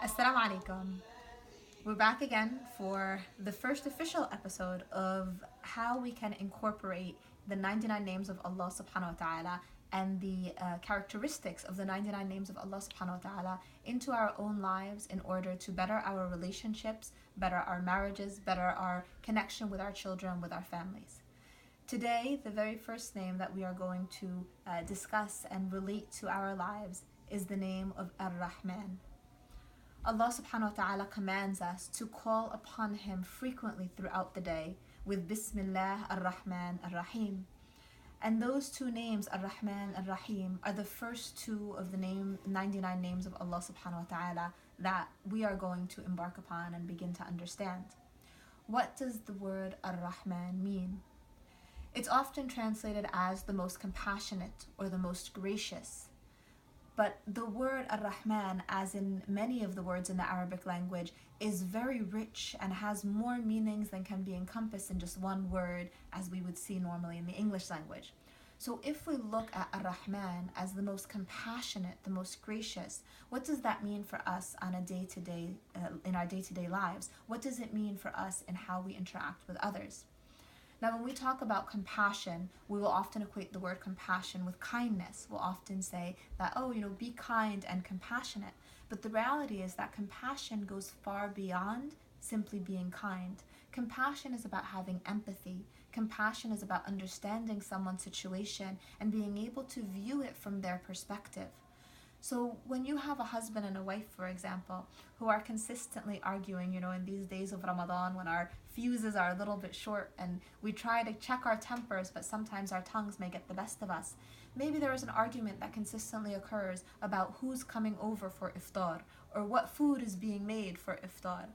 Assalamu alaikum. We're back again for the first official episode of how we can incorporate the 99 names of Allah subhanahu wa ta'ala and the characteristics of the 99 names of Allah subhanahu wa ta'ala into our own lives in order to better our relationships, better our marriages, better our connection with our children, with our families. Today, the very first name that we are going to discuss and relate to our lives is the name of Ar-Rahman. Allah subhanahu wa ta'ala commands us to call upon Him frequently throughout the day with Bismillah Ar-Rahman Ar-Rahim. And those two names, Ar-Rahman Ar-Rahim, are the first two of the 99 names of Allah subhanahu wa ta'ala that we are going to embark upon and begin to understand. What does the word Ar-Rahman mean? It's often translated as the most compassionate or the most gracious. But the word Ar-Rahman, as in many of the words in the Arabic language, is very rich and has more meanings than can be encompassed in just one word, as we would see normally in the English language. So if we look at Ar-Rahman as the most compassionate, the most gracious, what does that mean for us on a day-to-day, in our day-to-day lives? What does it mean for us in how we interact with others? Now, when we talk about compassion, we will often equate the word compassion with kindness. We'll often say that, be kind and compassionate. But the reality is that compassion goes far beyond simply being kind. Compassion is about having empathy. Compassion is about understanding someone's situation and being able to view it from their perspective. So when you have a husband and a wife, for example, who are consistently arguing, in these days of Ramadan when our fuses are a little bit short and we try to check our tempers, but sometimes our tongues may get the best of us. Maybe there is an argument that consistently occurs about who's coming over for iftar or what food is being made for iftar.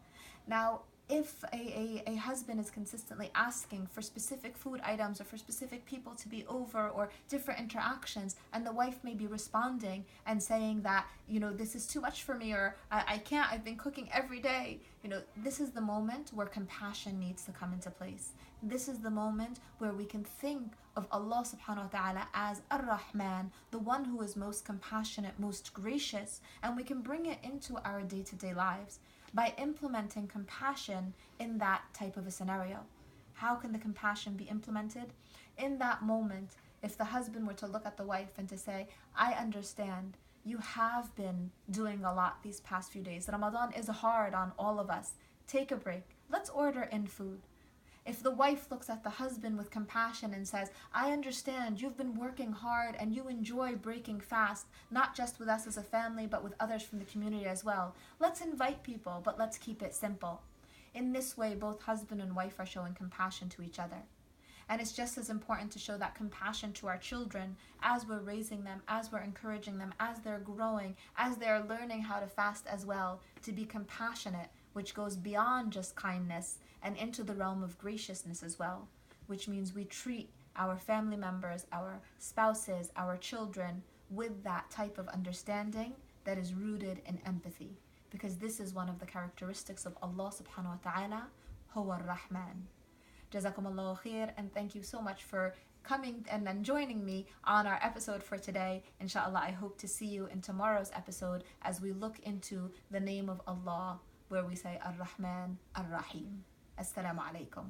Now, if a husband is consistently asking for specific food items or for specific people to be over or different interactions, and the wife may be responding and saying that, this is too much for me, or I can't, I've been cooking every day, this is the moment where compassion needs to come into place. This is the moment where we can think of Allah subhanahu wa ta'ala as Ar-Rahman, the one who is most compassionate, most gracious, and we can bring it into our day-to-day lives by implementing compassion in that type of a scenario. How can the compassion be implemented? In that moment, if the husband were to look at the wife and to say, I understand, you have been doing a lot these past few days. Ramadan is hard on all of us. Take a break. Let's order in food. If the wife looks at the husband with compassion and says, I understand you've been working hard and you enjoy breaking fast, not just with us as a family, but with others from the community as well. Let's invite people, but let's keep it simple. In this way, both husband and wife are showing compassion to each other. And it's just as important to show that compassion to our children as we're raising them, as we're encouraging them, as they're growing, as they're learning how to fast as well, to be compassionate, which goes beyond just kindness and into the realm of graciousness as well, which means we treat our family members, our spouses, our children with that type of understanding that is rooted in empathy. Because this is one of the characteristics of Allah subhanahu wa ta'ala, Huwa Ar-Rahman. Jazakumullahu khair, and thank you so much for coming and then joining me on our episode for today. Inshallah, I hope to see you in tomorrow's episode as we look into the name of Allah, where we say Ar-Rahman Ar-Rahim. Assalamu alaikum.